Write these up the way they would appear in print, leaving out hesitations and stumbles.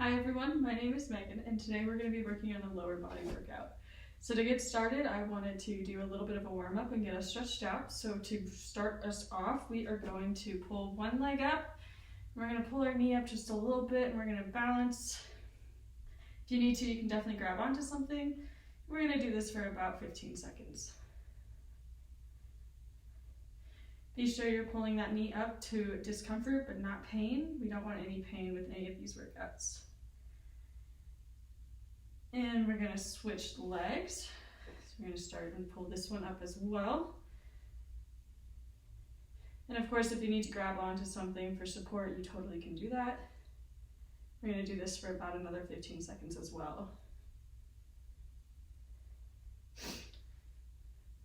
Hi everyone, my name is Megan and today we're going to be working on a lower body workout. So to get started, I wanted to do a little bit of a warm up and get us stretched out. So to start us off, we are going to pull one leg up. We're going to pull our knee up just a little bit and we're going to balance. If you need to, you can definitely grab onto something. We're going to do this for about 15 seconds. Be sure you're pulling that knee up to discomfort but not pain. We don't want any pain with any of these workouts. And we're going to switch legs. So we're going to start and pull this one up as well. And of course, if you need to grab onto something for support, you totally can do that. We're going to do this for about another 15 seconds as well.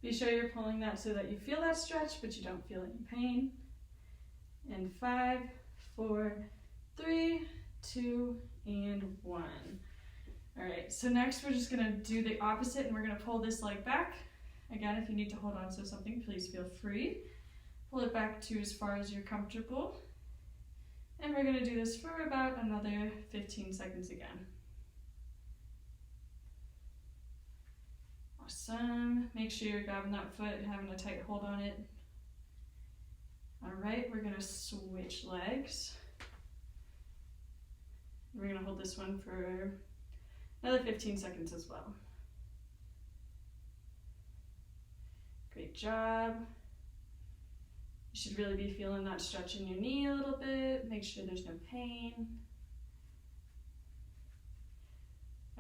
Be sure you're pulling that so that you feel that stretch, but you don't feel any pain. And 5, 4, 3, 2, and 1. All right, so next we're just gonna do the opposite and we're gonna pull this leg back. Again, if you need to hold on to something, please feel free. Pull it back to as far as you're comfortable. And we're gonna do this for about another 15 seconds again. Awesome. Make sure you're grabbing that foot and having a tight hold on it. All right, we're gonna switch legs. We're gonna hold this one for another 15 seconds as well. Great job. You should really be feeling that stretch in your knee a little bit. Make sure there's no pain.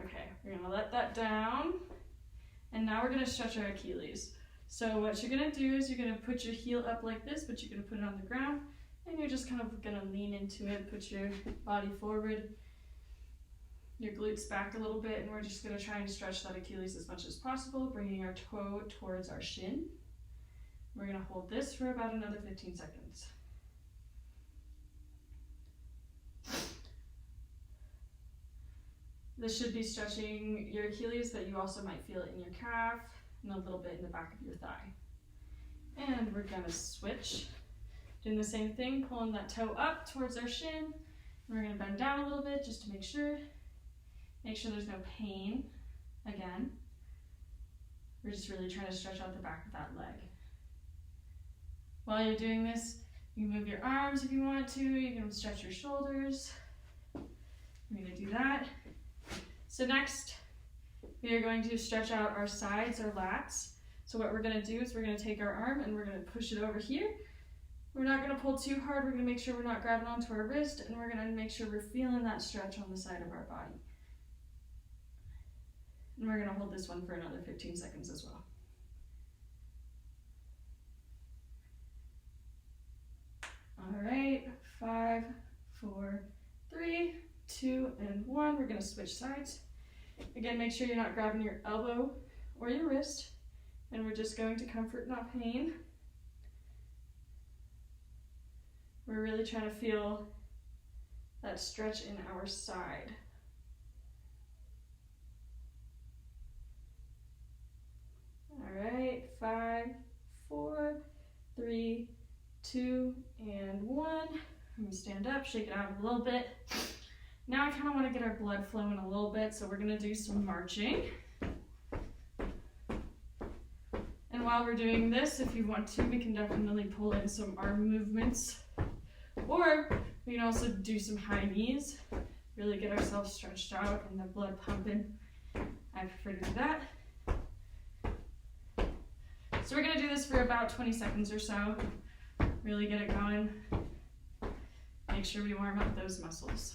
Okay, we're gonna let that down. And now we're gonna stretch our Achilles. So what you're gonna do is you're gonna put your heel up like this, but you're gonna put it on the ground, and you're just kind of gonna lean into it, put your body forward, your glutes back a little bit, and we're just gonna try and stretch that Achilles as much as possible, bringing our toe towards our shin. We're gonna hold this for about another 15 seconds. This should be stretching your Achilles, but you also might feel it in your calf and a little bit in the back of your thigh. And we're gonna switch. Doing the same thing, pulling that toe up towards our shin. And we're gonna bend down a little bit just to make sure. Make sure there's no pain. Again, we're just really trying to stretch out the back of that leg. While you're doing this, you can move your arms if you want to. You can stretch your shoulders. We're gonna do that. So next, we are going to stretch out our sides, our lats. So what we're gonna do is we're gonna take our arm and we're gonna push it over here. We're not gonna pull too hard. We're gonna make sure we're not grabbing onto our wrist, and we're gonna make sure we're feeling that stretch on the side of our body. And we're gonna hold this one for another 15 seconds as well. All right, 5, 4, 3, 2, and 1. We're gonna switch sides. Again, make sure you're not grabbing your elbow or your wrist, and we're just going to comfort, not pain. We're really trying to feel that stretch in our side. All right, 5, 4, 3, 2, and 1. I'm gonna stand up, shake it out a little bit. Now I kind of want to get our blood flowing a little bit, so we're gonna do some marching. And while we're doing this, if you want to, we can definitely pull in some arm movements. Or we can also do some high knees, really get ourselves stretched out and the blood pumping. I prefer to do that. So we're gonna do this for about 20 seconds or so. Really get it going. Make sure we warm up those muscles.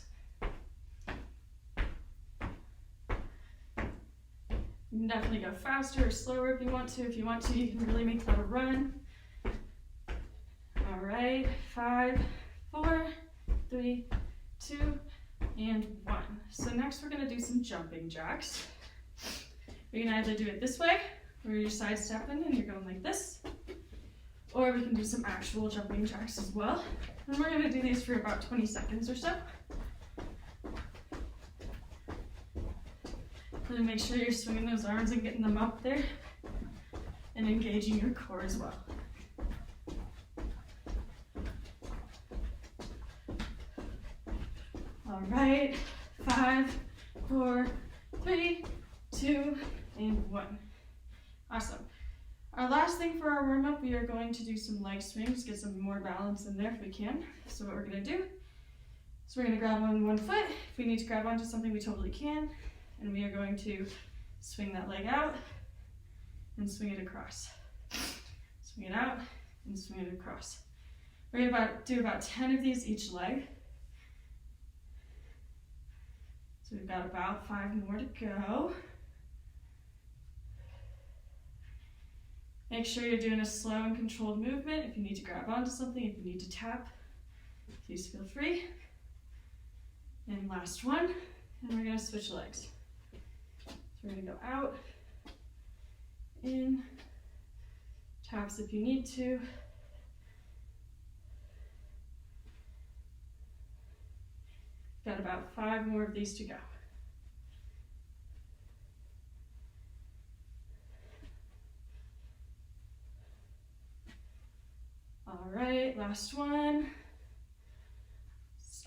You can definitely go faster or slower if you want to. If you want to, you can really make that a run. All right, 5, 4, 3, 2, and 1. So next we're gonna do some jumping jacks. We can either do it this way, where you're sidestepping and you're going like this, or we can do some actual jumping jacks as well. And we're gonna do these for about 20 seconds or so. Really make sure you're swinging those arms and getting them up there and engaging your core as well. All right, 5, 4, 3, 2, and 1. Awesome. Our last thing for our warm-up, we are going to do some leg swings, get some more balance in there if we can. So what we're going to do is we're going to grab on one foot. If we need to grab onto something, we totally can. And we are going to swing that leg out and swing it across. Swing it out and swing it across. We're going to do about 10 of these each leg. So we've got about 5 more to go. Make sure you're doing a slow and controlled movement. If you need to grab onto something, if you need to tap, please feel free. And last one, and we're going to switch legs. So we're going to go out, in, taps if you need to. Got about 5 more of these to go. All right, last one.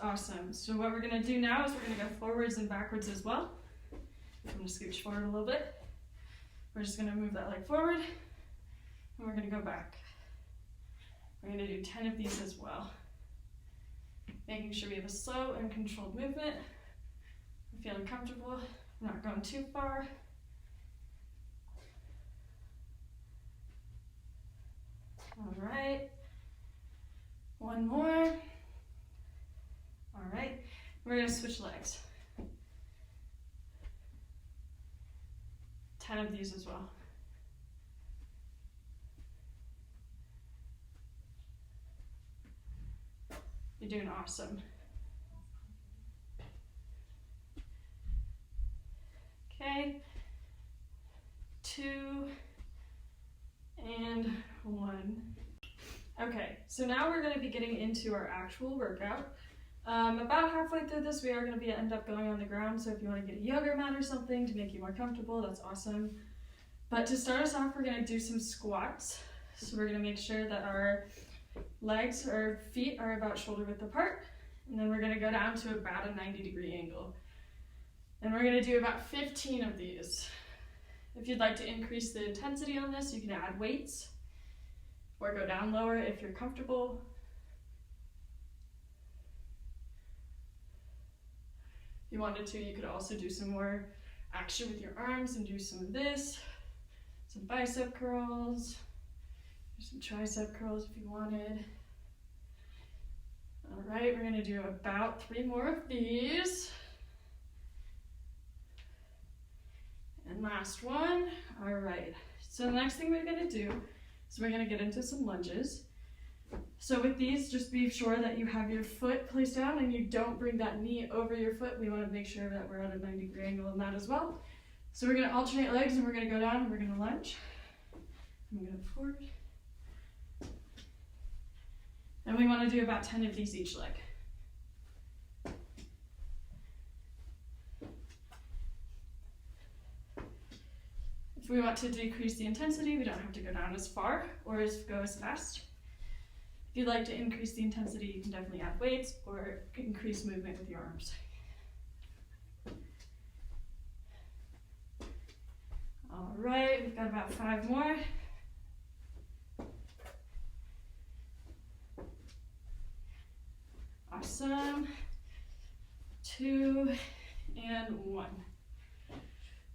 Awesome. So what we're going to do now is we're going to go forwards and backwards as well. I'm going to scooch forward a little bit. We're just going to move that leg forward, and we're going to go back. We're going to do 10 of these as well. Making sure we have a slow and controlled movement. I'm feeling comfortable. I'm not going too far. All right. One more. All right. We're going to switch legs. 10 of these as well. You're doing awesome. Okay. 2 and 1. Okay, so now we're going to be getting into our actual workout. About halfway through this, we are going to end up going on the ground, so if you want to get a yoga mat or something to make you more comfortable, that's awesome. But to start us off, we're going to do some squats. So we're going to make sure that our legs or feet are about shoulder width apart, and then we're going to go down to about a 90-degree angle. And we're going to do about 15 of these. If you'd like to increase the intensity on this, you can add weights or go down lower if you're comfortable. If you wanted to, you could also do some more action with your arms and do some of this, some bicep curls, some tricep curls if you wanted. All right, we're gonna do about 3 more of these. And last one. All right, so the next thing we're gonna do is we're gonna get into some lunges. So with these, just be sure that you have your foot placed down and you don't bring that knee over your foot. We wanna make sure that we're at a 90-degree angle on that as well. So we're gonna alternate legs and we're gonna go down and we're gonna lunge. I'm gonna go forward. And we wanna do about 10 of these each leg. If we want to decrease the intensity, we don't have to go down as far or go as fast. If you'd like to increase the intensity, you can definitely add weights or increase movement with your arms. All right, we've got about 5 more. Awesome. 2 and 1.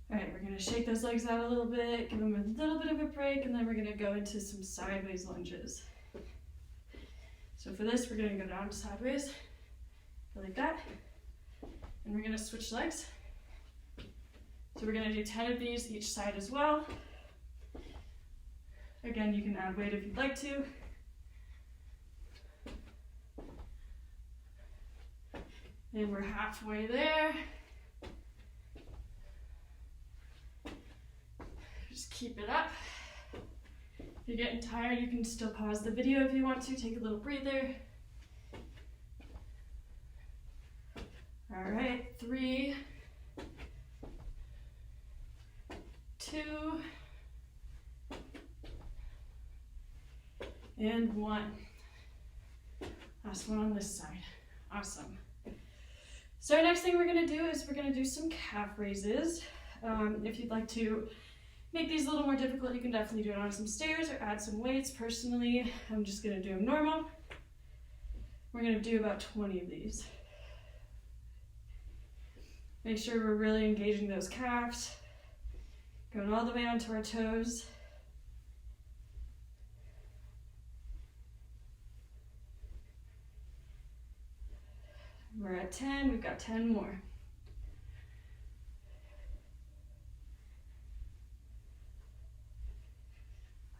All right, we're gonna shake those legs out a little bit, give them a little bit of a break, and then we're gonna go into some sideways lunges. So for this, we're gonna go down sideways, go like that, and we're gonna switch legs. So we're gonna do 10 of these each side as well. Again, you can add weight if you'd like to. And we're halfway there. Just keep it up. If you're getting tired, you can still pause the video if you want to, take a little breather. All right, 3, 2, and 1. Last one on this side. Awesome. So our next thing we're gonna do is we're gonna do some calf raises. If you'd like to make these a little more difficult, you can definitely do it on some stairs or add some weights. Personally, I'm just gonna do them normal. We're gonna do about 20 of these. Make sure we're really engaging those calves, going all the way onto our toes. We're at 10, we've got 10 more.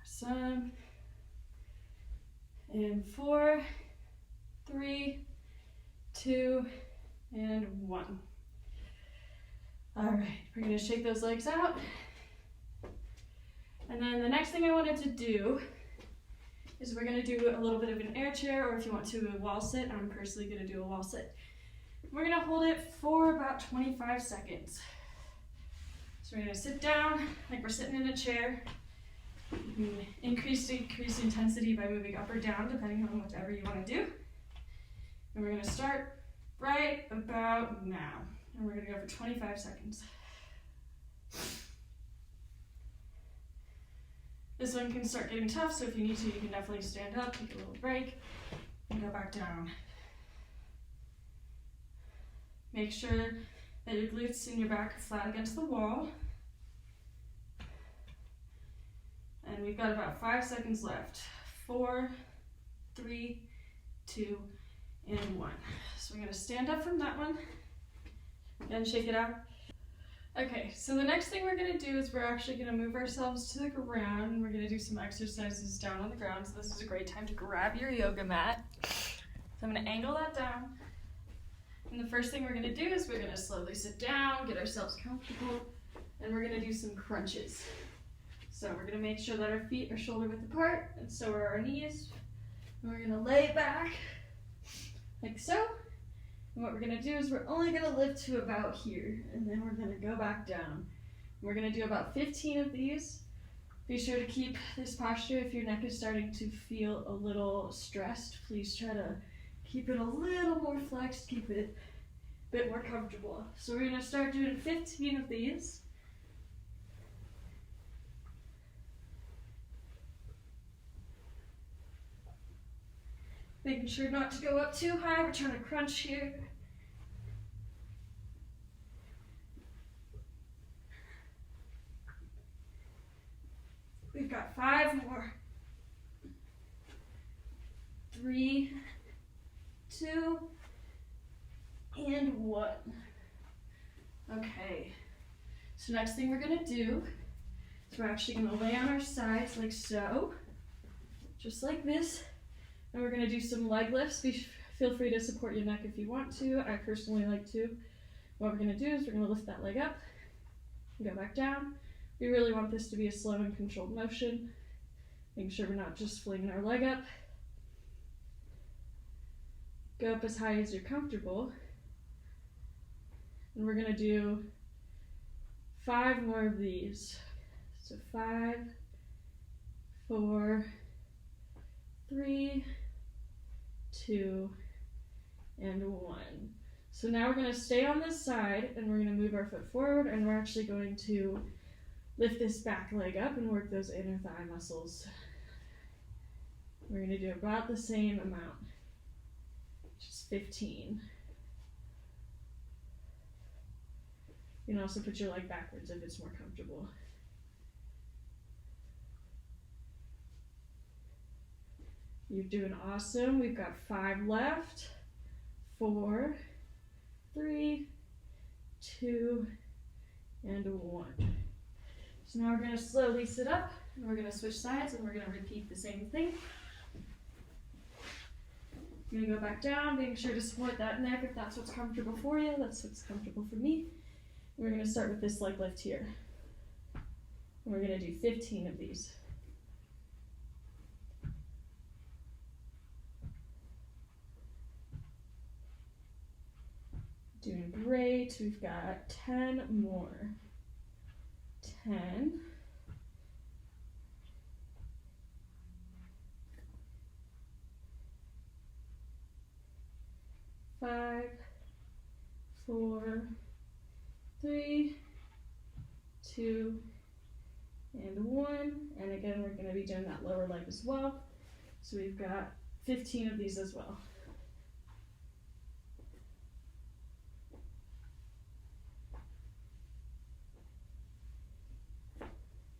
Some, and 4, 3, 2, and 1. All right, we're gonna shake those legs out. And then the next thing I wanted to do is we're gonna do a little bit of an air chair, or if you want to, a wall sit. I'm personally gonna do a wall sit. We're gonna hold it for about 25 seconds. So we're gonna sit down like we're sitting in a chair. You can increase intensity by moving up or down, depending on whatever you wanna do. And we're gonna start right about now. And we're gonna go for 25 seconds. This one can start getting tough, so if you need to, you can definitely stand up, take a little break, and go back down. Make sure that your glutes and your back are flat against the wall. And we've got about 5 seconds left. 4, 3, 2, and 1. So we're gonna stand up from that one and shake it out. Okay, so the next thing we're gonna do is we're actually gonna move ourselves to the ground, and we're gonna do some exercises down on the ground. So this is a great time to grab your yoga mat. So I'm gonna angle that down. And the first thing we're gonna do is we're gonna slowly sit down, get ourselves comfortable, and we're gonna do some crunches. So we're gonna make sure that our feet are shoulder width apart, and so are our knees. And we're gonna lay back, like so. And what we're gonna do is we're only gonna lift to about here, and then we're gonna go back down. We're gonna do about 15 of these. Be sure to keep this posture. If your neck is starting to feel a little stressed, please try to keep it a little more flexed, keep it a bit more comfortable. So we're gonna start doing 15 of these. Making sure not to go up too high, we're trying to crunch here. We've got 5 more. 3, 2, and 1. Okay, so next thing we're gonna do is we're actually gonna lay on our sides like so, just like this. And we're gonna do some leg lifts. Feel free to support your neck if you want to. I personally like to. What we're gonna do is we're gonna lift that leg up and go back down. We really want this to be a slow and controlled motion, making sure we're not just flinging our leg up. Go up as high as you're comfortable. And we're gonna do 5 more of these. So 5, 4, 3, 2, and 1. So now we're going to stay on this side, and we're going to move our foot forward, and we're actually going to lift this back leg up and work those inner thigh muscles. We're going to do about the same amount, just 15. You can also put your leg backwards if it's more comfortable. You're doing awesome. We've got 5 left. 4, 3, 2, and 1. So now we're going to slowly sit up, and we're going to switch sides, and we're going to repeat the same thing. I'm going to go back down, being sure to support that neck if that's what's comfortable for you. That's what's comfortable for me. And we're going to start with this leg lift here. And we're going to do 15 of these. Doing great. We've got 10 more. 10. 5, 4, 3, 2, and 1. And again, we're going to be doing that lower leg as well. So we've got 15 of these as well.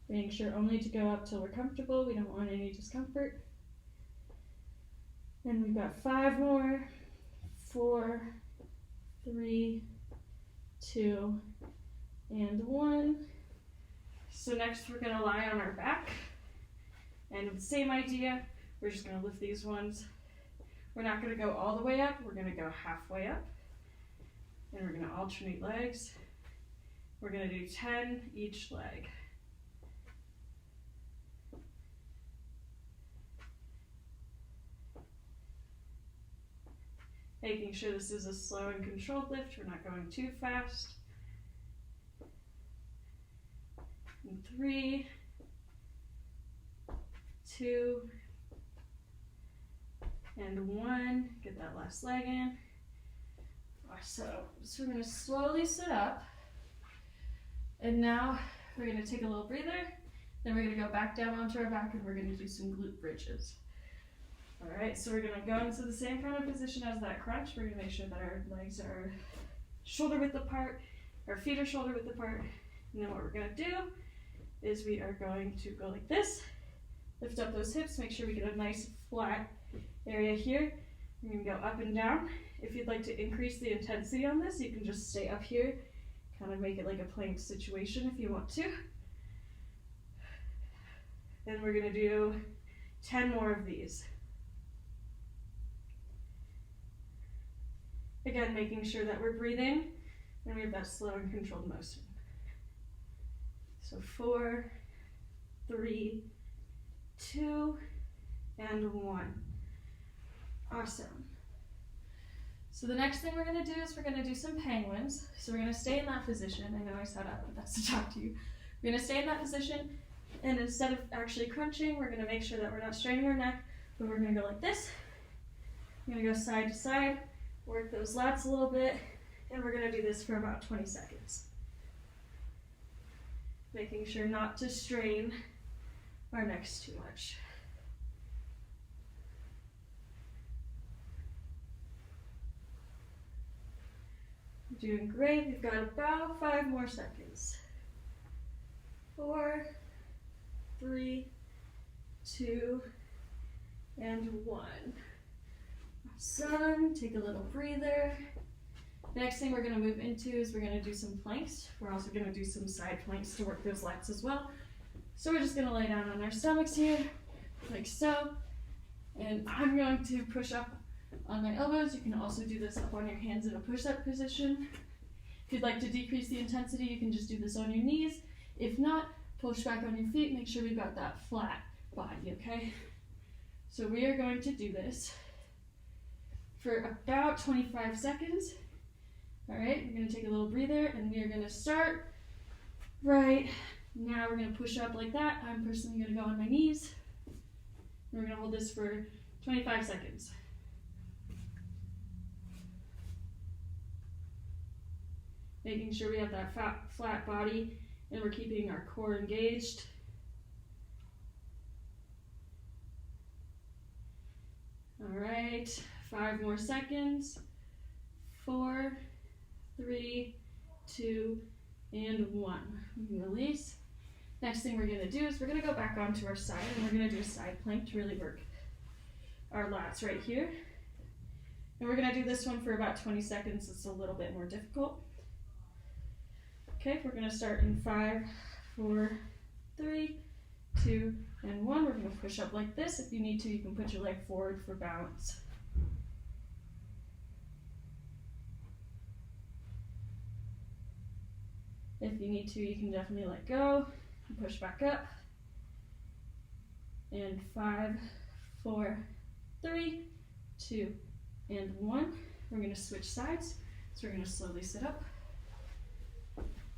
Making sure only to go up till we're comfortable. We don't want any discomfort. And we've got 5 more. 4, 3, 2, and 1. So next we're going to lie on our back. And the same idea, we're just going to lift these ones. We're not going to go all the way up. We're going to go halfway up. And we're going to alternate legs. We're going to do 10 each leg. Making sure this is a slow and controlled lift. We're not going too fast. And 3, 2, and 1. Get that last leg in. Awesome. So we're going to slowly sit up. And now we're going to take a little breather. Then we're going to go back down onto our back and we're going to do some glute bridges. All right, so we're going to go into the same kind of position as that crunch. We're going to make sure that our legs are shoulder width apart, our feet are shoulder width apart. And then what we're going to do is we are going to go like this, lift up those hips, make sure we get a nice flat area here. We're going to go up and down. If you'd like to increase the intensity on this, you can just stay up here, kind of make it like a plank situation if you want to. Then we're going to do 10 more of these. Again, making sure that we're breathing and we have that slow and controlled motion. So 4, 3, 2, and 1. Awesome. So the next thing we're going to do is we're going to do some penguins. So we're going to stay in that position. I know I sat up, but that's to talk to you. We're going to stay in that position, and instead of actually crunching, we're going to make sure that we're not straining our neck, but we're going to go like this. We're going to go side to side. Work those lats a little bit, and we're going to do this for about 20 seconds. Making sure not to strain our necks too much. Doing great. We've got about 5 more seconds. 4, 3, 2, and 1. Awesome. Take a little breather. Next thing we're going to move into is we're going to do some planks. We're also going to do some side planks to work those lats as well. So we're just going to lay down on our stomachs here, like so. And I'm going to push up on my elbows. You can also do this up on your hands in a push-up position. If you'd like to decrease the intensity, you can just do this on your knees. If not, push back on your feet. Make sure we've got that flat body, okay? So we are going to do this for about 25 seconds. All right, we're going to take a little breather, and we are going to start right now. We're going to push up like that. I'm personally going to go on my knees. And we're going to hold this for 25 seconds. Making sure we have that flat body and we're keeping our core engaged. All right, 5 more seconds. 4, 3, 2, and 1. We can release. Next thing we're going to do is we're going to go back onto our side, and we're going to do a side plank to really work our lats right here. And we're going to do this one for about 20 seconds. It's a little bit more difficult. Okay, we're going to start in 5, 4, 3, 2, and 1. We're going to push up like this. If you need to, you can put your leg forward for balance. If you need to, you can definitely let go and push back up. And 5, 4, 3, 2, and 1. We're going to switch sides. So we're going to slowly sit up.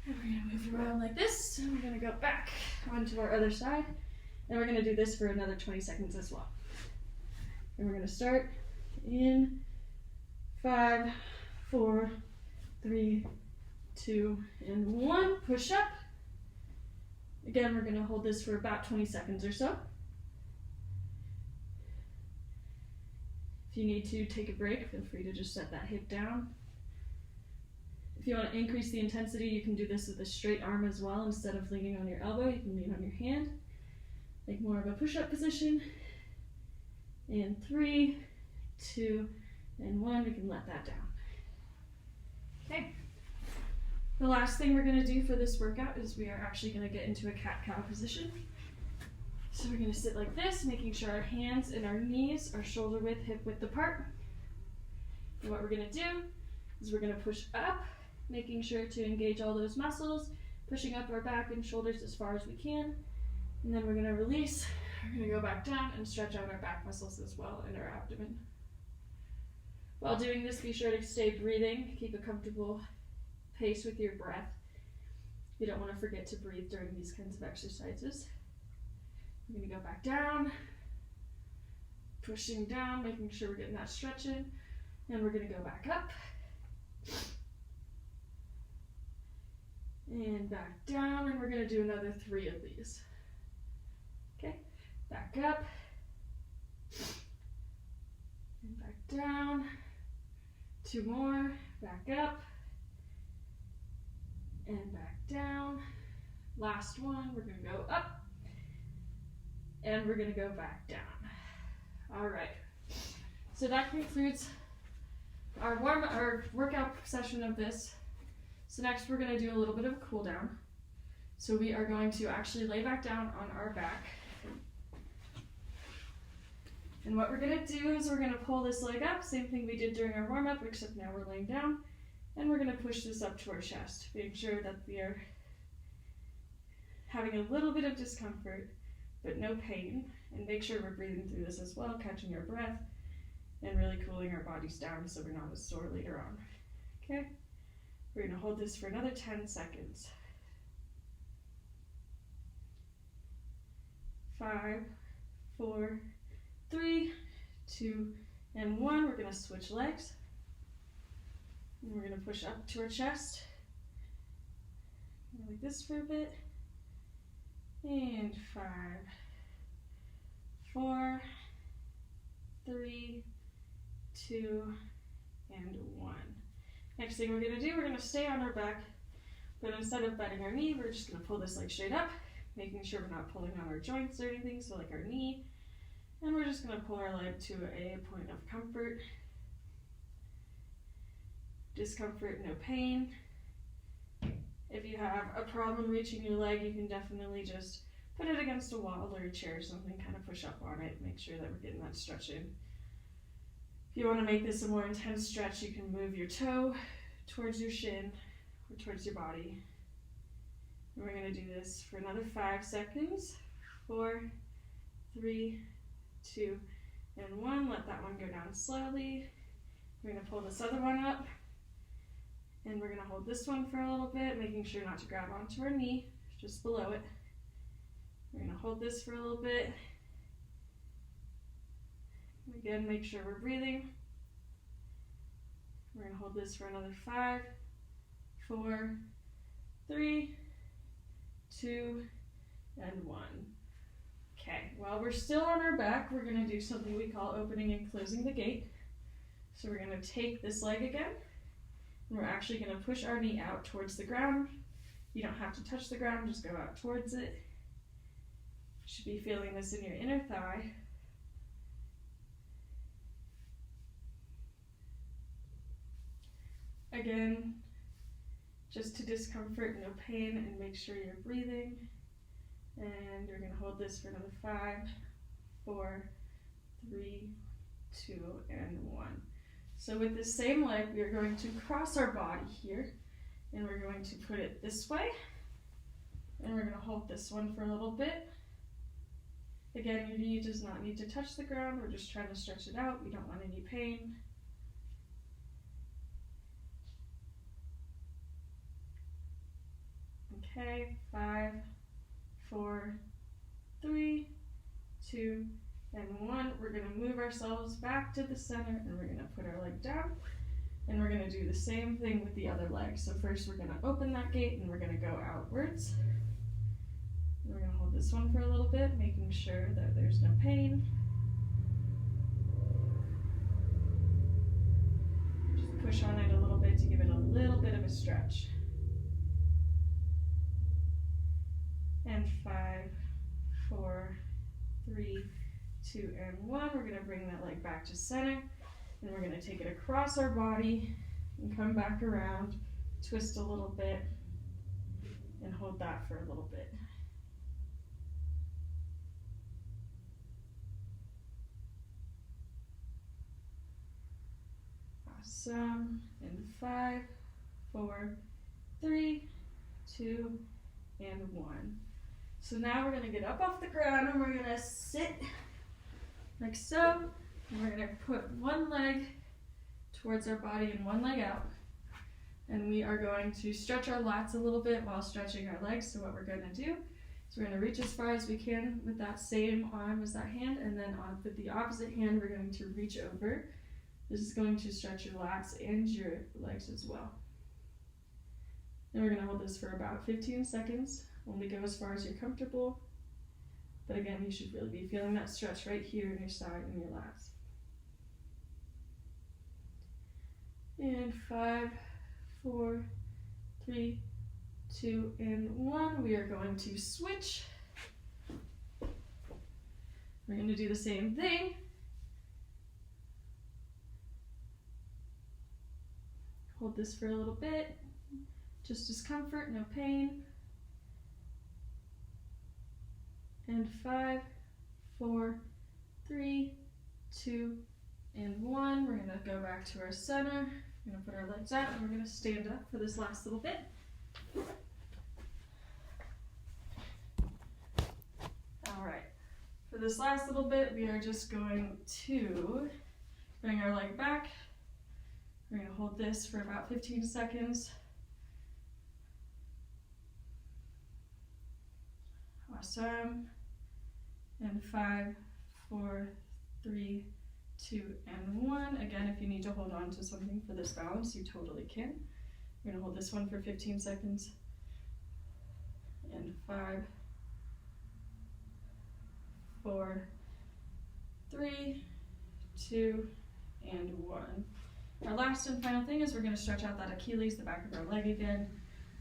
And we're going to move around like this. And we're going to go back onto our other side. And we're going to do this for another 20 seconds as well. And we're going to start in 5, 4, 3, 2, and 1. Push up. Again, we're going to hold this for about 20 seconds or so. If you need to take a break, feel free to just set that hip down. If you want to increase the intensity, you can do this with a straight arm as well. Instead of leaning on your elbow, you can lean on your hand. Make more of a push-up position. And 3, 2, and 1. We can let that down. Okay. The last thing we're going to do for this workout is we are actually going to get into a cat-cow position. So we're going to sit like this, making sure our hands and our knees are shoulder width, hip width apart. And what we're going to do is we're going to push up, making sure to engage all those muscles, pushing up our back and shoulders as far as we can. And then we're going to release. We're going to go back down and stretch out our back muscles as well and our abdomen. While doing this, be sure to stay breathing. Keep a comfortable pace with your breath. You don't want to forget to breathe during these kinds of exercises. We're going to go back down, pushing down, making sure we're getting that stretch in. And we're going to go back up. And back down, and we're going to do another 3 of these. Okay, back up. And back down. 2 more, back up. And back down. Last one, we're going to go up. And we're going to go back down. All right. So that concludes our workout session of this. So next we're going to do a little bit of a cool down. So we are going to actually lay back down on our back. And what we're going to do is we're going to pull this leg up, same thing we did during our warm-up, except now we're laying down. And we're going to push this up to our chest, making sure that we are having a little bit of discomfort, but no pain. And make sure we're breathing through this as well, catching our breath, and really cooling our bodies down so we're not as sore later on. Okay? We're going to hold this for another 10 seconds. 5, 4, 3, 2, and 1. We're going to switch legs. And we're going to push up to our chest. Like this for a bit. And 5, 4, 3, 2, and 1. Next thing we're going to do, we're going to stay on our back, but instead of bending our knee, we're just going to pull this leg straight up, making sure we're not pulling on our joints or anything, so like our knee. And we're just going to pull our leg to a point of comfort. Discomfort, no pain. If you have a problem reaching your leg, you can definitely just put it against a wall or a chair or something, kind of push up on it, make sure that we're getting that stretch in. If you want to make this a more intense stretch, you can move your toe towards your shin or towards your body. And we're going to do this for another 5 seconds. 4, 3, 2, and 1. Let that one go down slowly. We're going to pull this other one up. And we're going to hold this one for a little bit, making sure not to grab onto our knee, just below it. We're going to hold this for a little bit. Again, make sure we're breathing. We're going to hold this for another 5, 4, 3, 2, and 1. Okay, while we're still on our back, we're going to do something we call opening and closing the gate. So we're going to take this leg again, and we're actually going to push our knee out towards the ground. You don't have to touch the ground, just go out towards it. You should be feeling this in your inner thigh. Again, just to discomfort, no pain, and make sure you're breathing. And we're going to hold this for another 5, 4, 3, 2, and 1. So with the same leg, we are going to cross our body here, and we're going to put it this way. And we're going to hold this one for a little bit. Again, your knee does not need to touch the ground. We're just trying to stretch it out. We don't want any pain. Okay, 5, 4, 3, 2, and 1. We're going to move ourselves back to the center, and we're going to put our leg down, And we're gonna do the same thing with the other leg. So first we're gonna open that gate and we're gonna go outwards. And we're gonna hold this one for a little bit, making sure that there's no pain. Just push on it a little bit to give it a little bit of a stretch. And 5, 4, 3, 2, and 1. We're gonna bring that leg back to center. And we're gonna take it across our body and come back around, twist a little bit, and hold that for a little bit. Awesome. And 5, 4, 3, 2, and 1. So now we're gonna get up off the ground and we're gonna sit like so. And we're gonna put one leg towards our body and one leg out. And we are going to stretch our lats a little bit while stretching our legs. So what we're gonna do is we're gonna reach as far as we can with that same arm as that hand, and then with the opposite hand, we're going to reach over. This is going to stretch your lats and your legs as well. And we're gonna hold this for about 15 seconds. Only go as far as you're comfortable. But again, you should really be feeling that stretch right here in your side and your lats. And 5, 4, 3, 2, and 1. We are going to switch. We're going to do the same thing. Hold this for a little bit. Just discomfort, no pain. And 5, 4, 3, 2, and 1. We're gonna go back to our center. We're gonna put our legs out and we're gonna stand up for this last little bit. All right, for this last little bit, we are just going to bring our leg back. We're gonna hold this for about 15 seconds. Awesome. And 5, 4, 3, 2, and 1. Again, if you need to hold on to something for this balance, you totally can. We're gonna hold this one for 15 seconds. And 5, 4, 3, 2, and 1. Our last and final thing is we're gonna stretch out that Achilles, the back of our leg again.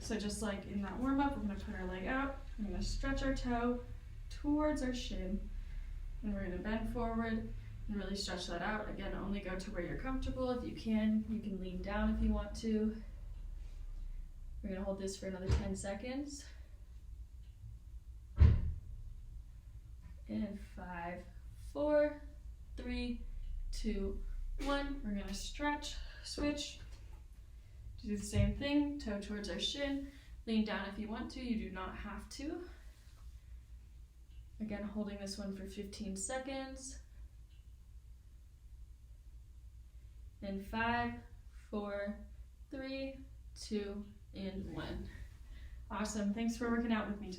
So just like in that warm up, we're gonna put our leg out. We're gonna stretch our toe towards our shin, and we're gonna bend forward and really stretch that out. Again, only go to where you're comfortable. If you can lean down if you want to. We're gonna hold this for another 10 seconds. And 5, 4, 3, 2, 1. We're gonna stretch, switch, do the same thing, toe towards our shin. Lean down if you want to, you do not have to. Again, holding this one for 15 seconds. And 5, 4, 3, 2, and 1. Awesome, thanks for working out with me today.